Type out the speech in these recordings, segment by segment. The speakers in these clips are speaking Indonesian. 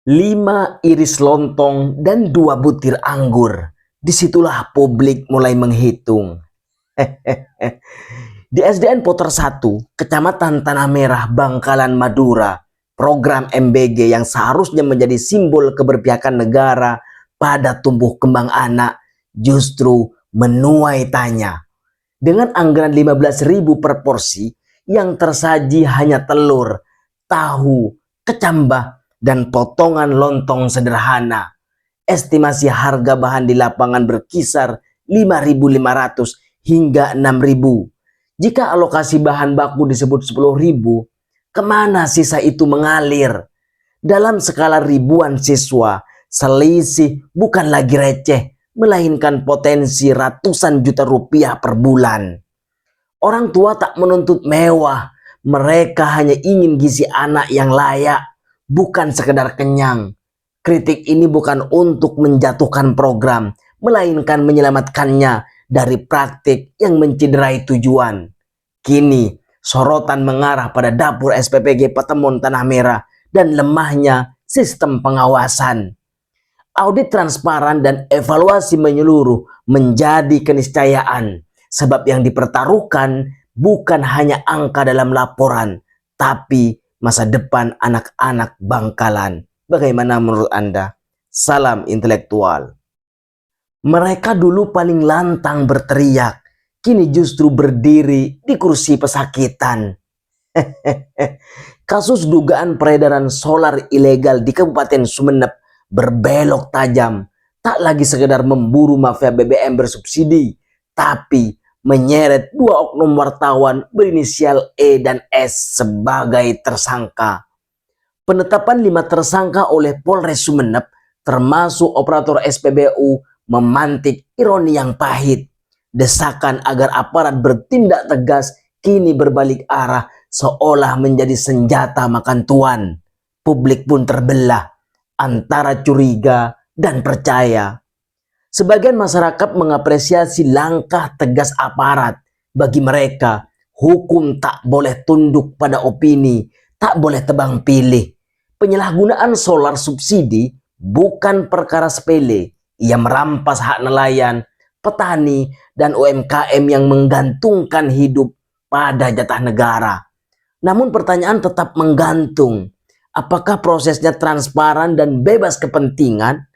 5 iris lontong dan 2 butir anggur. Disitulah publik mulai menghitung. Di SDN Poter 1, Kecamatan Tanah Merah, Bangkalan, Madura, program MBG yang seharusnya menjadi simbol keberpihakan negara pada tumbuh kembang anak justru menuai tanya. Dengan anggaran 15.000 per porsi, yang tersaji hanya telur, tahu, kecambah, dan potongan lontong sederhana. Estimasi harga bahan di lapangan berkisar 5.500 hingga 6.000. Jika alokasi bahan baku disebut 10.000, kemana sisa itu mengalir? Dalam skala ribuan siswa, selisih bukan lagi receh, melainkan potensi ratusan juta rupiah per bulan. Orang tua tak menuntut mewah, mereka hanya ingin gizi anak yang layak, bukan sekedar kenyang. Kritik ini bukan untuk menjatuhkan program, melainkan menyelamatkannya dari praktik yang menciderai tujuan. Kini, sorotan mengarah pada dapur SPPG Petemon Tanah Merah dan lemahnya sistem pengawasan. Audit transparan dan evaluasi menyeluruh menjadi keniscayaan, sebab yang dipertaruhkan bukan hanya angka dalam laporan, tapi masa depan anak-anak Bangkalan. Bagaimana menurut Anda? Salam intelektual. Mereka dulu paling lantang berteriak, kini justru berdiri di kursi pesakitan. Kasus dugaan peredaran solar ilegal di Kabupaten Sumeneb berbelok tajam. Tak lagi sekedar memburu mafia BBM bersubsidi, tapi menyeret 2 oknum wartawan berinisial E dan S sebagai tersangka. Penetapan 5 tersangka oleh Polres Sumeneb, termasuk operator SPBU, memantik ironi yang pahit. Desakan agar aparat bertindak tegas kini berbalik arah, seolah menjadi senjata makan tuan. Publik pun terbelah antara curiga dan percaya. Sebagian masyarakat mengapresiasi langkah tegas aparat. Bagi mereka, hukum tak boleh tunduk pada opini, tak boleh tebang pilih. Penyalahgunaan solar subsidi bukan perkara sepele. Ia merampas hak nelayan, petani, dan UMKM yang menggantungkan hidup pada jatah negara. Namun pertanyaan tetap menggantung. Apakah prosesnya transparan dan bebas kepentingan?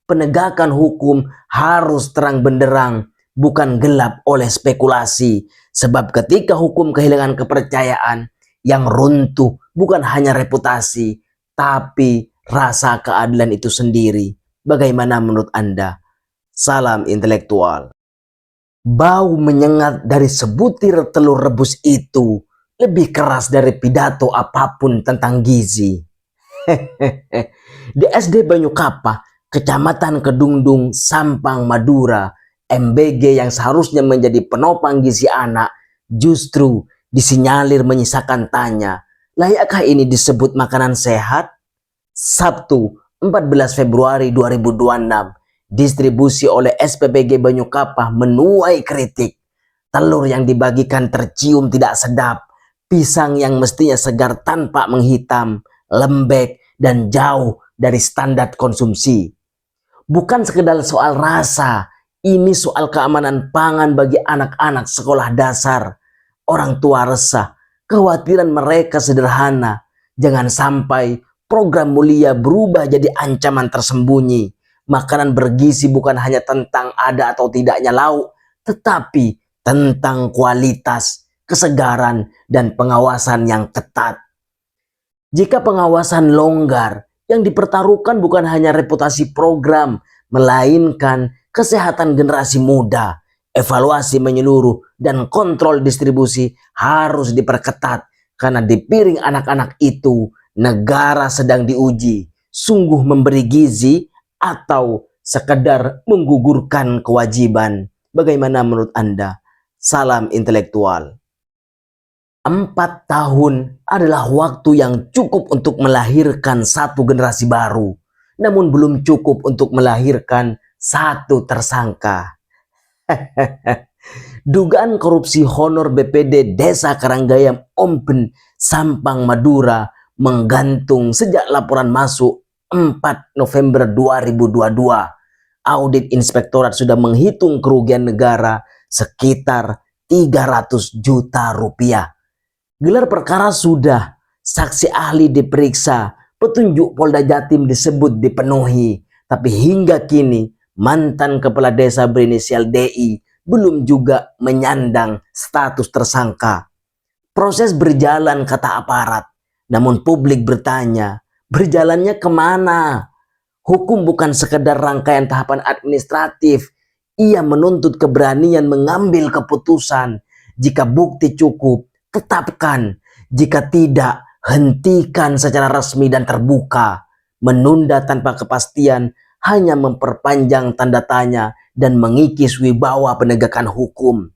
Penegakan hukum harus terang benderang, bukan gelap oleh spekulasi. Sebab ketika hukum kehilangan kepercayaan, yang runtuh bukan hanya reputasi, tapi rasa keadilan itu sendiri. Bagaimana menurut Anda? Salam intelektual. Bau menyengat dari sebutir telur rebus itu lebih keras dari pidato apapun tentang gizi. Di SD Banyu Kapah, Kecamatan Kedungdung, Sampang, Madura, MBG yang seharusnya menjadi penopang gizi anak justru disinyalir menyisakan tanya, layakkah ini disebut makanan sehat? Sabtu 14 Februari 2026, distribusi oleh SPPG Banyu Kapah menuai kritik. Telur yang dibagikan tercium tidak sedap, pisang yang mestinya segar tanpa menghitam, lembek, dan jauh dari standar konsumsi. Bukan sekedar soal rasa, ini soal keamanan pangan bagi anak-anak sekolah dasar. Orang tua resah, kekhawatiran mereka sederhana. Jangan sampai program mulia berubah jadi ancaman tersembunyi. Makanan bergizi bukan hanya tentang ada atau tidaknya lauk, tetapi tentang kualitas, kesegaran, dan pengawasan yang ketat. Jika pengawasan longgar, yang dipertaruhkan bukan hanya reputasi program, melainkan kesehatan generasi muda. Evaluasi menyeluruh dan kontrol distribusi harus diperketat, karena di piring anak-anak itu negara sedang diuji, sungguh memberi gizi atau sekedar menggugurkan kewajiban. Bagaimana menurut Anda? Salam intelektual. 4 tahun adalah waktu yang cukup untuk melahirkan satu generasi baru, namun belum cukup untuk melahirkan satu tersangka. Dugaan korupsi honor BPD Desa Karanggayam Ompen, Sampang, Madura menggantung sejak laporan masuk 4 November 2022. Audit Inspektorat sudah menghitung kerugian negara sekitar 300 juta rupiah. Gelar perkara sudah, saksi ahli diperiksa, petunjuk Polda Jatim disebut dipenuhi, tapi hingga kini mantan kepala desa berinisial DI belum juga menyandang status tersangka. Proses berjalan kata aparat, namun publik bertanya, berjalannya kemana? Hukum bukan sekedar rangkaian tahapan administratif. Ia menuntut keberanian mengambil keputusan. Jika bukti cukup, tetapkan. Jika tidak, hentikan secara resmi dan terbuka. Menunda tanpa kepastian hanya memperpanjang tanda tanya dan mengikis wibawa penegakan hukum.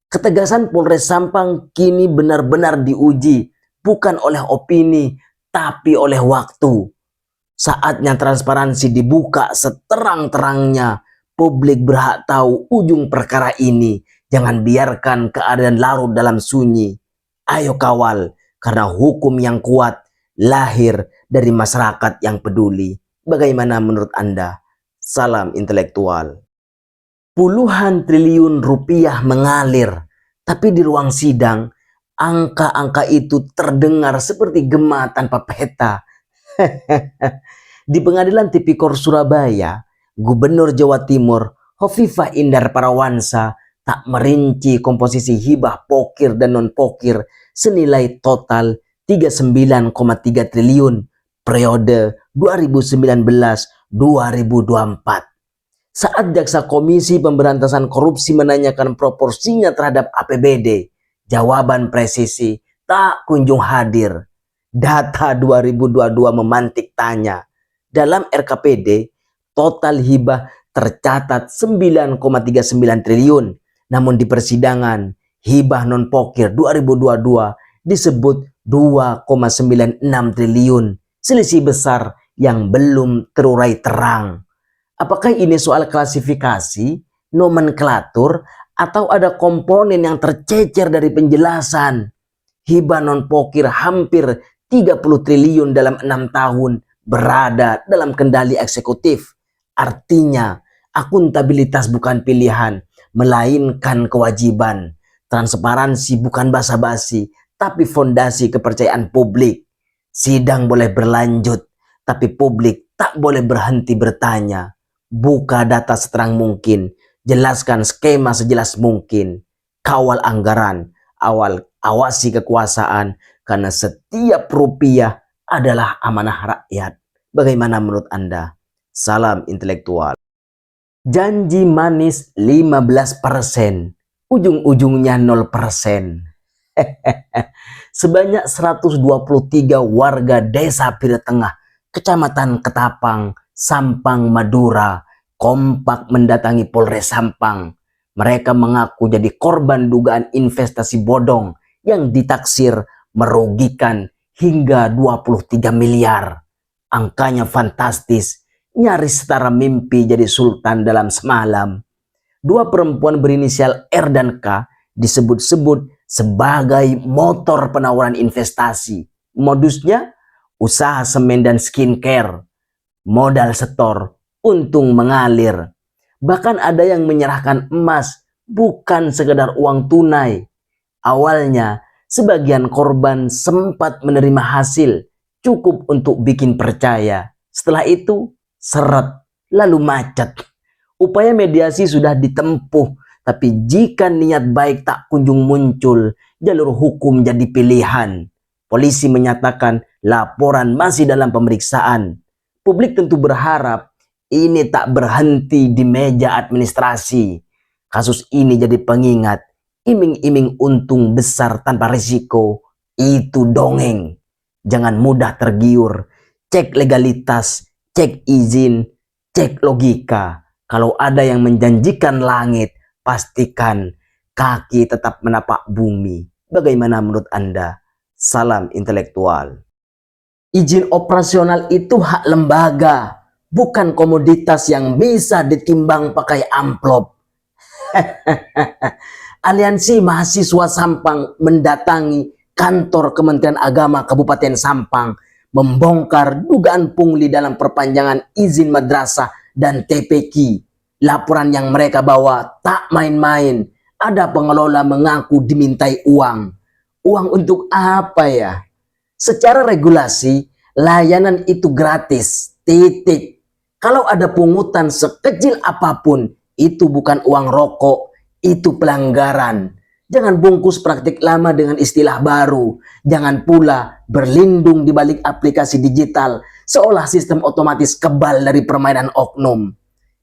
Ketegasan Polres Sampang kini benar-benar diuji, bukan oleh opini, tapi oleh waktu. Saatnya transparansi dibuka seterang-terangnya. Publik berhak tahu ujung perkara ini. Jangan biarkan keadaan larut dalam sunyi. Ayo kawal, karena hukum yang kuat lahir dari masyarakat yang peduli. Bagaimana menurut Anda? Salam intelektual. Puluhan triliun rupiah mengalir, tapi di ruang sidang, angka-angka itu terdengar seperti gema tanpa peta. Di Pengadilan Tipikor Surabaya, Gubernur Jawa Timur Hovifah Indar Parawansa tak merinci komposisi hibah pokir dan non-pokir senilai total 39,3 triliun periode 2019-2024. Saat Jaksa Komisi Pemberantasan Korupsi menanyakan proporsinya terhadap APBD, jawaban presisi tak kunjung hadir. Data 2022 memantik tanya. Dalam RKPD, total hibah tercatat 9,39 triliun. Namun di persidangan, hibah non-pokir 2022 disebut 2,96 triliun. Selisih besar yang belum terurai terang. Apakah ini soal klasifikasi, nomenklatur, atau ada komponen yang tercecer dari penjelasan? Hibah non-pokir hampir 30 triliun dalam 6 tahun berada dalam kendali eksekutif. Artinya, akuntabilitas bukan pilihan, melainkan kewajiban. Transparansi bukan basa-basi, tapi fondasi kepercayaan publik. Sidang boleh berlanjut, tapi publik tak boleh berhenti bertanya. Buka data seterang mungkin, jelaskan skema sejelas mungkin. Kawal anggaran, awasi kekuasaan, karena setiap rupiah adalah amanah rakyat. Bagaimana menurut Anda? Salam intelektual. Janji manis 15%, ujung-ujungnya 0%. Sebanyak 123 warga desa Pira Tengah, Kecamatan Ketapang, Sampang, Madura, kompak mendatangi Polres Sampang. Mereka mengaku jadi korban dugaan investasi bodong yang ditaksir merugikan hingga 23 miliar. Angkanya fantastis, nyaris setara mimpi jadi sultan dalam semalam. Dua perempuan berinisial R dan K disebut-sebut sebagai motor penawaran investasi. Modusnya, usaha semen dan skincare. Modal setor, untung mengalir. Bahkan ada yang menyerahkan emas, bukan sekedar uang tunai. Awalnya, sebagian korban sempat menerima hasil, cukup untuk bikin percaya. Setelah itu, seret, lalu macet. Upaya mediasi sudah ditempuh, tapi jika niat baik tak kunjung muncul, jalur hukum jadi pilihan. Polisi menyatakan laporan masih dalam pemeriksaan. Publik tentu berharap ini tak berhenti di meja administrasi. Kasus ini jadi pengingat, iming-iming untung besar tanpa risiko, itu dongeng. Jangan mudah tergiur, cek legalitas, cek izin, cek logika. Kalau ada yang menjanjikan langit, pastikan kaki tetap menapak bumi. Bagaimana menurut Anda? Salam intelektual. Izin operasional itu hak lembaga, bukan komoditas yang bisa ditimbang pakai amplop. Aliansi Mahasiswa Sampang mendatangi kantor Kementerian Agama Kabupaten Sampang membongkar dugaan pungli dalam perpanjangan izin madrasah dan TPQ. Laporan yang mereka bawa tak main-main. Ada pengelola mengaku dimintai uang. Uang untuk apa ya? Secara regulasi, layanan itu gratis. Titik. Kalau ada pungutan sekecil apapun, itu bukan uang rokok, itu pelanggaran. Jangan bungkus praktik lama dengan istilah baru. Jangan pula berlindung di balik aplikasi digital seolah sistem otomatis kebal dari permainan oknum.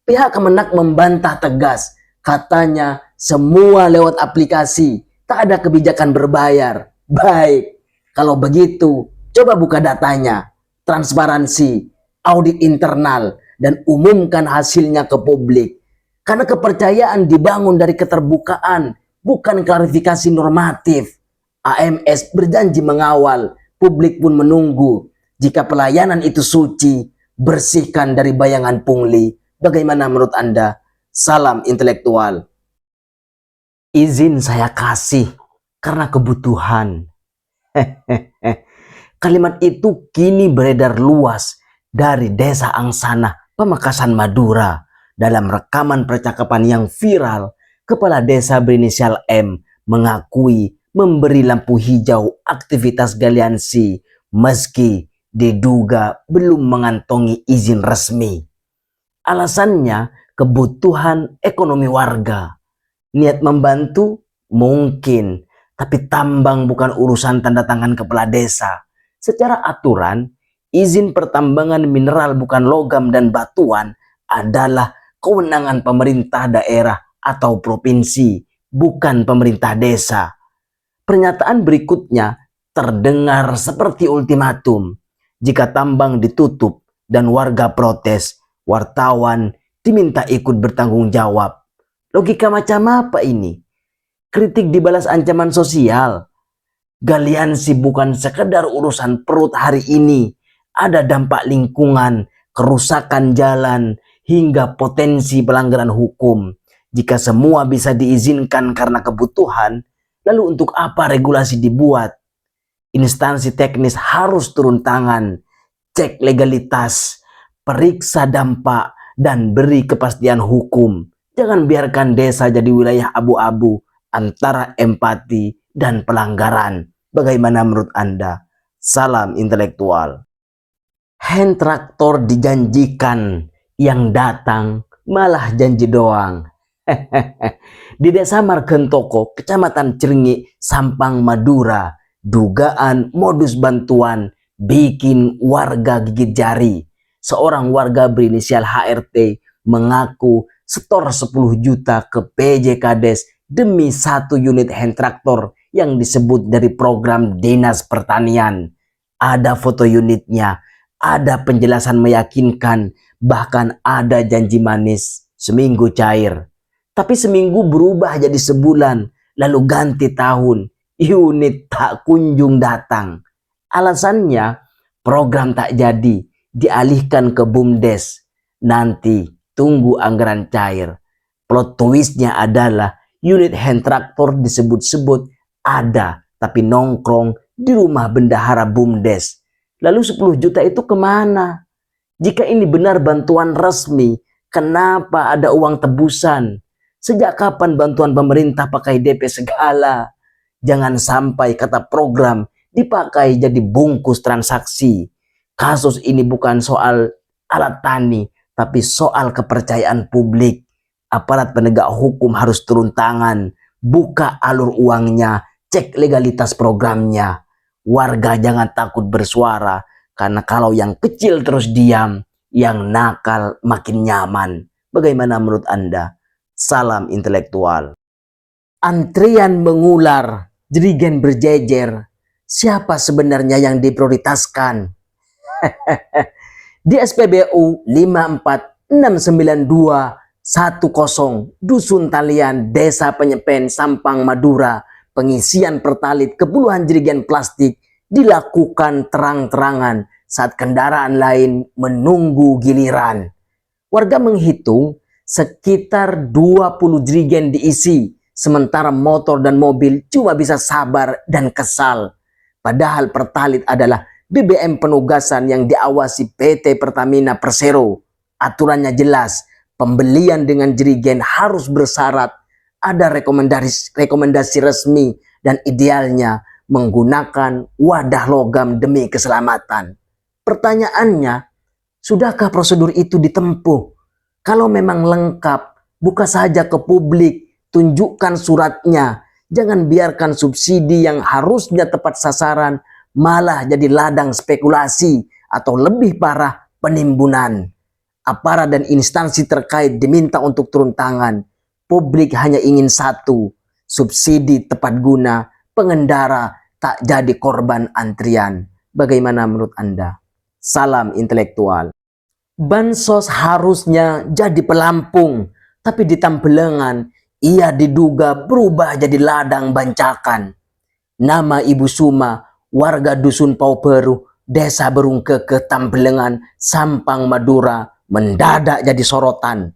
Pihak Kemenak membantah tegas, katanya semua lewat aplikasi, tak ada kebijakan berbayar. Baik, kalau begitu coba buka datanya, transparansi, audit internal, dan umumkan hasilnya ke publik. Karena kepercayaan dibangun dari keterbukaan, bukan klarifikasi normatif. AMS berjanji mengawal, publik pun menunggu. Jika pelayanan itu suci, bersihkan dari bayangan pungli. Bagaimana menurut Anda? Salam intelektual. Izin saya kasih karena kebutuhan. Kalimat itu kini beredar luas dari Desa Angsana, Pamekasan, Madura. Dalam rekaman percakapan yang viral, kepala desa berinisial M mengakui memberi lampu hijau aktivitas galiansi meski diduga belum mengantongi izin resmi. Alasannya kebutuhan ekonomi warga. Niat membantu mungkin, tapi tambang bukan urusan tanda tangan kepala desa. Secara aturan, izin pertambangan mineral bukan logam dan batuan adalah kewenangan pemerintah daerah atau provinsi, bukan pemerintah desa. Pernyataan berikutnya terdengar seperti ultimatum. Jika tambang ditutup dan warga protes, wartawan diminta ikut bertanggung jawab. Logika macam apa ini? Kritik dibalas ancaman sosial. Galiansi bukan sekedar urusan perut hari ini. Ada dampak lingkungan, kerusakan jalan, hingga potensi pelanggaran hukum. Jika semua bisa diizinkan karena kebutuhan, lalu untuk apa regulasi dibuat? Instansi teknis harus turun tangan, cek legalitas, periksa dampak, dan beri kepastian hukum. Jangan biarkan desa jadi wilayah abu-abu antara empati dan pelanggaran. Bagaimana menurut Anda? Salam intelektual. Hand traktor dijanjikan, yang datang malah janji doang. Di Desa Margentoko, Kecamatan Ceringi, Sampang, Madura, dugaan modus bantuan bikin warga gigit jari. Seorang warga berinisial HRT mengaku setor 10 juta ke PJ Kades demi 1 unit hand traktor yang disebut dari program Dinas Pertanian. Ada foto unitnya, ada penjelasan meyakinkan, bahkan ada janji manis seminggu cair. Tapi seminggu berubah jadi sebulan, lalu ganti tahun, unit tak kunjung datang. Alasannya program tak jadi, dialihkan ke BUMDes. Nanti tunggu anggaran cair. Plot twistnya adalah unit hand traktor disebut-sebut ada, tapi nongkrong di rumah bendahara BUMDes. Lalu 10 juta itu kemana? Jika ini benar bantuan resmi, kenapa ada uang tebusan? Sejak kapan bantuan pemerintah pakai DP segala? Jangan sampai kata program dipakai jadi bungkus transaksi. Kasus ini bukan soal alat tani, tapi soal kepercayaan publik. Aparat penegak hukum harus turun tangan, buka alur uangnya, cek legalitas programnya. Warga jangan takut bersuara, karena kalau yang kecil terus diam, yang nakal makin nyaman. Bagaimana menurut Anda? Salam intelektual. Antrian mengular, jerigen berjejer. Siapa sebenarnya yang diprioritaskan? Di SPBU 5469210 Dusun Talian, Desa Penyepen, Sampang, Madura, pengisian pertalit ke puluhan jerigen plastik dilakukan terang-terangan saat kendaraan lain menunggu giliran. Warga menghitung sekitar 20 jerigen diisi, sementara motor dan mobil cuma bisa sabar dan kesal. Padahal pertalit adalah BBM penugasan yang diawasi PT Pertamina Persero. Aturannya jelas, pembelian dengan jerigen harus bersyarat, ada rekomendasi resmi, dan idealnya menggunakan wadah logam demi keselamatan. Pertanyaannya, sudahkah prosedur itu ditempuh? Kalau memang lengkap, buka saja ke publik, tunjukkan suratnya. Jangan biarkan subsidi yang harusnya tepat sasaran malah jadi ladang spekulasi atau lebih parah penimbunan. Aparat dan instansi terkait diminta untuk turun tangan. Publik hanya ingin satu, subsidi tepat guna, pengendara tak jadi korban antrian. Bagaimana menurut Anda? Salam intelektual. Bansos harusnya jadi pelampung, tapi di Tambelengan ia diduga berubah jadi ladang bancakan. Nama Ibu Suma, warga Dusun Pauperu, Desa Berungkeke, Tambelengan, Sampang, Madura, mendadak jadi sorotan.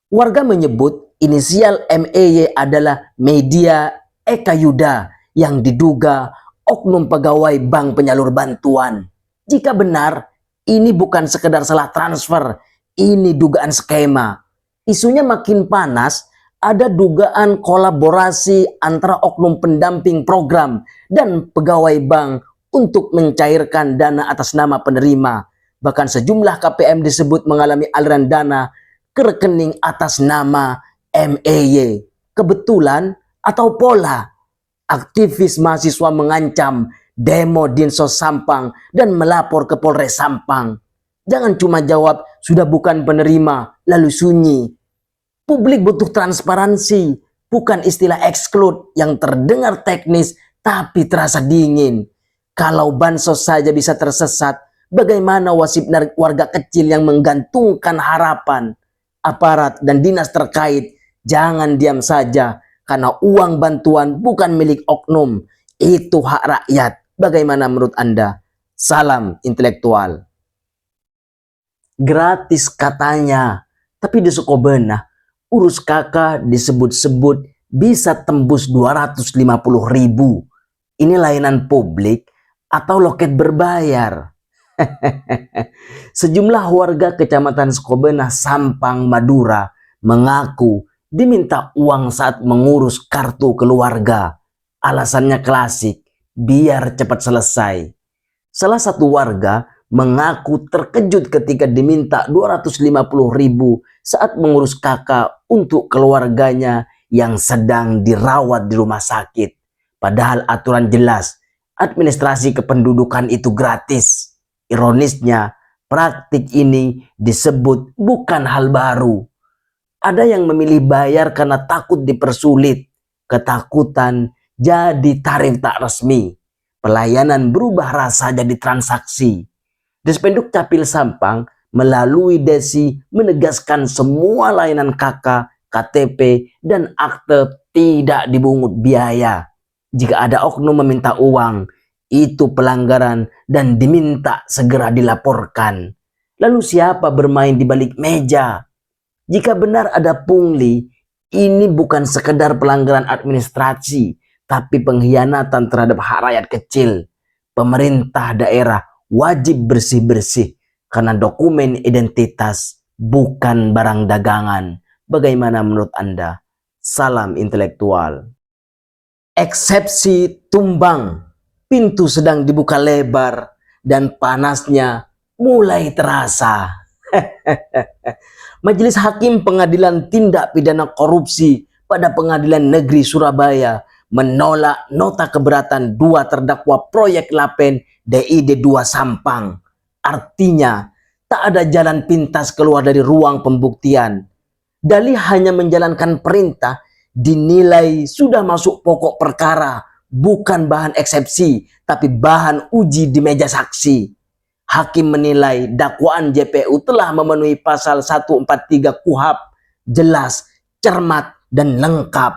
Warga menyebut inisial MEY adalah Media Eka Yuda yang diduga oknum pegawai bank penyalur bantuan. Jika benar, ini bukan sekedar salah transfer, ini dugaan skema. Isunya makin panas, ada dugaan kolaborasi antara oknum pendamping program dan pegawai bank untuk mencairkan dana atas nama penerima. Bahkan sejumlah KPM disebut mengalami aliran dana ke rekening atas nama MEY. Kebetulan atau pola? Aktivis mahasiswa mengancam demo Dinsos Sampang dan melapor ke Polres Sampang. Jangan cuma jawab, sudah bukan penerima, lalu sunyi. Publik butuh transparansi, bukan istilah exclude yang terdengar teknis tapi terasa dingin. Kalau bansos saja bisa tersesat, bagaimana wasib warga kecil yang menggantungkan harapan? Aparat dan dinas terkait jangan diam saja, karena uang bantuan bukan milik oknum, itu hak rakyat. Bagaimana menurut Anda? Salam intelektual. Gratis katanya, tapi di Sukobena urus kakak disebut-sebut bisa tembus 250.000. Ini layanan publik atau loket berbayar? Sejumlah warga Kecamatan Sukobena, Sampang, Madura mengaku diminta uang saat mengurus kartu keluarga. Alasannya klasik, biar cepat selesai. Salah satu warga mengaku terkejut ketika diminta 250.000 saat mengurus kakak untuk keluarganya yang sedang dirawat di rumah sakit. Padahal aturan jelas, administrasi kependudukan itu gratis. Ironisnya, praktik ini disebut bukan hal baru. Ada yang memilih bayar karena takut dipersulit. Ketakutan jadi tarif tak resmi. Pelayanan berubah rasa jadi transaksi. Dispenduk Capil Sampang melalui Desi menegaskan semua layanan KK, KTP, dan akte tidak dibungut biaya. Jika ada oknum meminta uang, itu pelanggaran dan diminta segera dilaporkan. Lalu siapa bermain di balik meja? Jika benar ada pungli, ini bukan sekedar pelanggaran administrasi, tapi pengkhianatan terhadap hak rakyat kecil. Pemerintah daerah wajib bersih-bersih karena dokumen identitas bukan barang dagangan. Bagaimana menurut Anda? Salam intelektual. Eksepsi tumbang, pintu sedang dibuka lebar dan panasnya mulai terasa. Majelis Hakim Pengadilan Tindak Pidana Korupsi pada Pengadilan Negeri Surabaya menolak nota keberatan 2 terdakwa proyek Lapen DID 2 Sampang. Artinya, tak ada jalan pintas keluar dari ruang pembuktian. Dalih hanya menjalankan perintah dinilai sudah masuk pokok perkara, bukan bahan eksepsi, tapi bahan uji di meja saksi. Hakim menilai dakwaan JPU telah memenuhi pasal 143 KUHP, jelas, cermat, dan lengkap.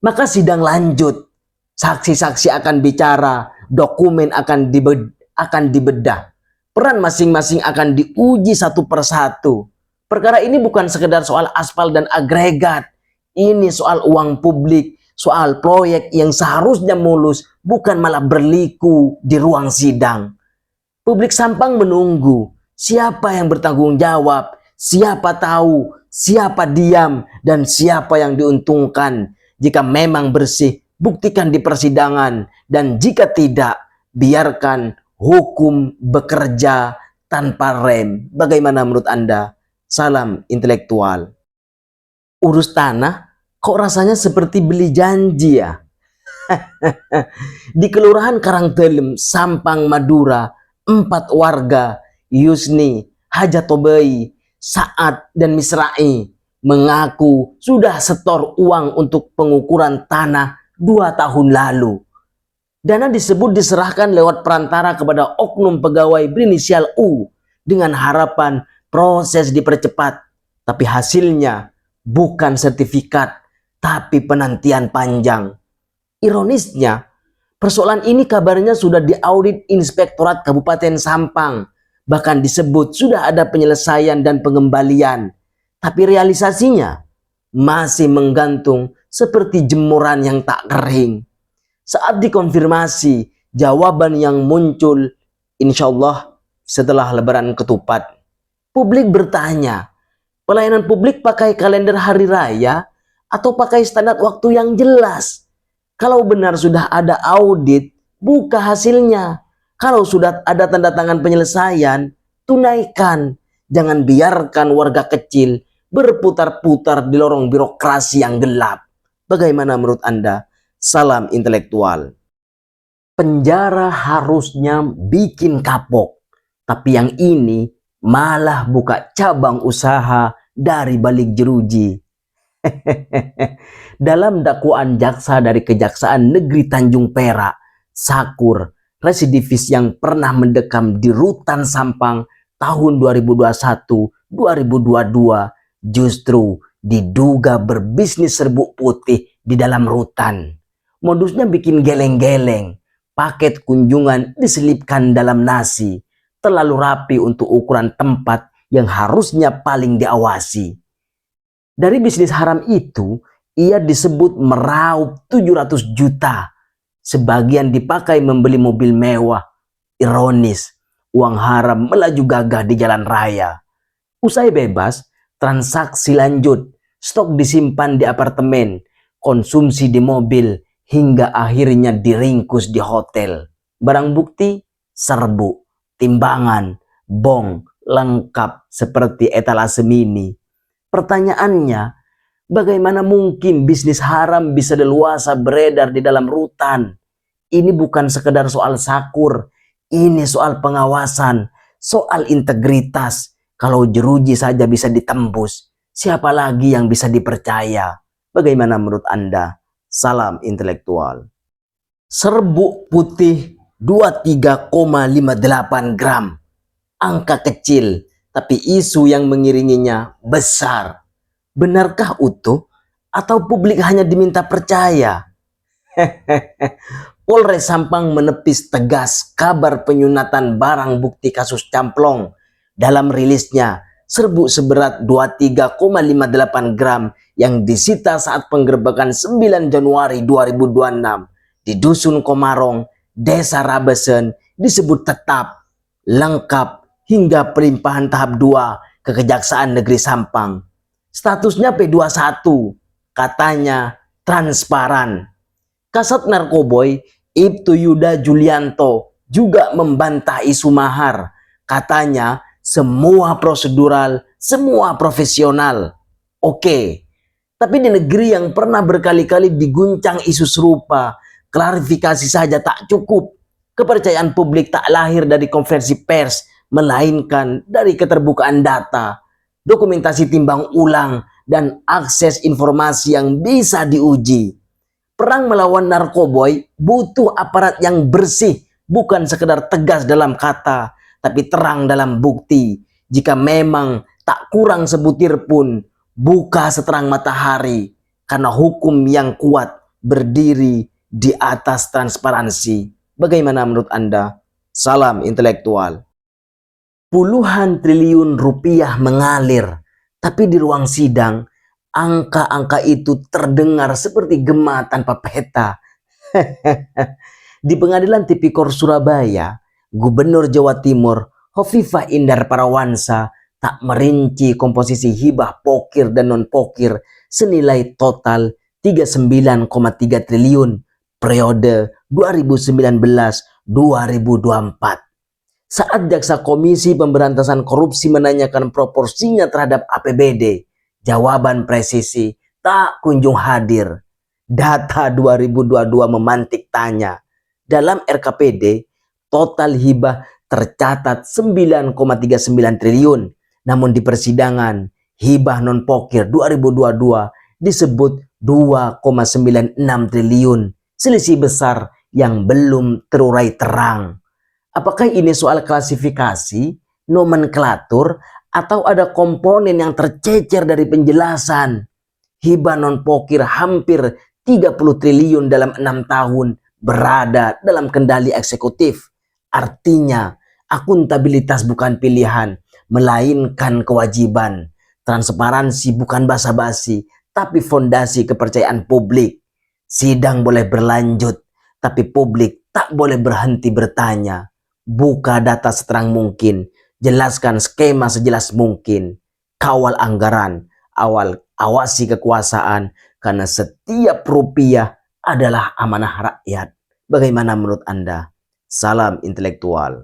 Maka sidang lanjut. Saksi-saksi akan bicara, dokumen akan dibedah. Peran masing-masing akan diuji satu persatu. Perkara ini bukan sekedar soal aspal dan agregat. Ini soal uang publik, soal proyek yang seharusnya mulus, bukan malah berliku di ruang sidang. Publik Sampang menunggu siapa yang bertanggung jawab, siapa tahu, siapa diam, dan siapa yang diuntungkan. Jika memang bersih, buktikan di persidangan, dan jika tidak, biarkan hukum bekerja tanpa rem. Bagaimana menurut Anda? Salam intelektual. Urus tanah kok rasanya seperti beli janji ya? Di Kelurahan Karangtelem, Sampang, Madura, 4 warga, Yusni, Hajatobei, Saat, dan Misrai, mengaku sudah setor uang untuk pengukuran tanah 2 tahun lalu. Dana disebut diserahkan lewat perantara kepada oknum pegawai berinisial U dengan harapan proses dipercepat. Tapi hasilnya bukan sertifikat, tapi penantian panjang. Ironisnya, persoalan ini kabarnya sudah diaudit Inspektorat Kabupaten Sampang. Bahkan disebut sudah ada penyelesaian dan pengembalian. Tapi realisasinya masih menggantung seperti jemuran yang tak kering. Saat dikonfirmasi, jawaban yang muncul, insya Allah setelah Lebaran ketupat. Publik bertanya, pelayanan publik pakai kalender hari raya atau pakai standar waktu yang jelas? Kalau benar sudah ada audit, buka hasilnya. Kalau sudah ada tanda tangan penyelesaian, tunaikan. Jangan biarkan warga kecil berputar-putar di lorong birokrasi yang gelap. Bagaimana menurut Anda? Salam intelektual. Penjara harusnya bikin kapok, tapi yang ini malah buka cabang usaha dari balik jeruji. Dalam dakwaan jaksa dari Kejaksaan Negeri Tanjung Perak, Sakur, residivis yang pernah mendekam di rutan Sampang tahun 2021-2022, justru diduga berbisnis serbuk putih di dalam rutan. Modusnya bikin geleng-geleng, paket kunjungan diselipkan dalam nasi, terlalu rapi untuk ukuran tempat yang harusnya paling diawasi. Dari bisnis haram itu, ia disebut meraup 700 juta. Sebagian dipakai membeli mobil mewah. Ironis, uang haram melaju gagah di jalan raya. Usai bebas, transaksi lanjut, stok disimpan di apartemen, konsumsi di mobil, hingga akhirnya diringkus di hotel. Barang bukti, serbuk, timbangan, bong, lengkap seperti etalase mini. Pertanyaannya, bagaimana mungkin bisnis haram bisa leluasa beredar di dalam rutan? Ini bukan sekedar soal Sakur, ini soal pengawasan, soal integritas. Kalau jeruji saja bisa ditembus, siapa lagi yang bisa dipercaya? Bagaimana menurut Anda? Salam intelektual. Serbuk putih 23,58 gram. Angka kecil, tapi isu yang mengiringinya besar. Benarkah utuh atau publik hanya diminta percaya? Polres Sampang menepis tegas kabar penyunatan barang bukti kasus camplong. Dalam rilisnya, serbuk seberat 23,58 gram yang disita saat penggerbekan 9 Januari 2026 di Dusun Komarong, Desa Rabesen disebut tetap, lengkap, hingga pelimpahan tahap 2 ke Kejaksaan Negeri Sampang. Statusnya P21, katanya transparan. Kasat Narkoboy Ibtu Yuda Julianto juga membantah isu mahar. Katanya semua prosedural, semua profesional. Oke, tapi di negeri yang pernah berkali-kali diguncang isu serupa, klarifikasi saja tak cukup. Kepercayaan publik tak lahir dari konferensi pers, melainkan dari keterbukaan data, dokumentasi timbang ulang, dan akses informasi yang bisa diuji. Perang melawan narkoboy butuh aparat yang bersih, bukan sekedar tegas dalam kata, tapi terang dalam bukti. Jika memang tak kurang sebutir pun, buka seterang matahari, karena hukum yang kuat berdiri di atas transparansi. Bagaimana menurut Anda? Salam intelektual. Puluhan triliun rupiah mengalir, tapi di ruang sidang, angka-angka itu terdengar seperti gema tanpa peta. Di Pengadilan Tipikor Surabaya, Gubernur Jawa Timur Hovifah Indar Parawansa tak merinci komposisi hibah pokir dan non-pokir senilai total 39,3 triliun periode 2019-2024. Saat Jaksa Komisi Pemberantasan Korupsi menanyakan proporsinya terhadap APBD, jawaban presisi tak kunjung hadir. Data 2022 memantik tanya. Dalam RKPD, total hibah tercatat 9,39 triliun. Namun di persidangan, hibah non-pokir 2022 disebut 2,96 triliun. Selisih besar yang belum terurai terang. Apakah ini soal klasifikasi, nomenklatur, atau ada komponen yang tercecer dari penjelasan? Hibah non-pokir hampir 30 triliun dalam 6 tahun berada dalam kendali eksekutif. Artinya, akuntabilitas bukan pilihan, melainkan kewajiban. Transparansi bukan basa-basi, tapi fondasi kepercayaan publik. Sidang boleh berlanjut, tapi publik tak boleh berhenti bertanya. Buka data seterang mungkin, jelaskan skema sejelas mungkin, kawal anggaran, awasi kekuasaan, karena setiap rupiah adalah amanah rakyat. Bagaimana menurut Anda? Salam intelektual.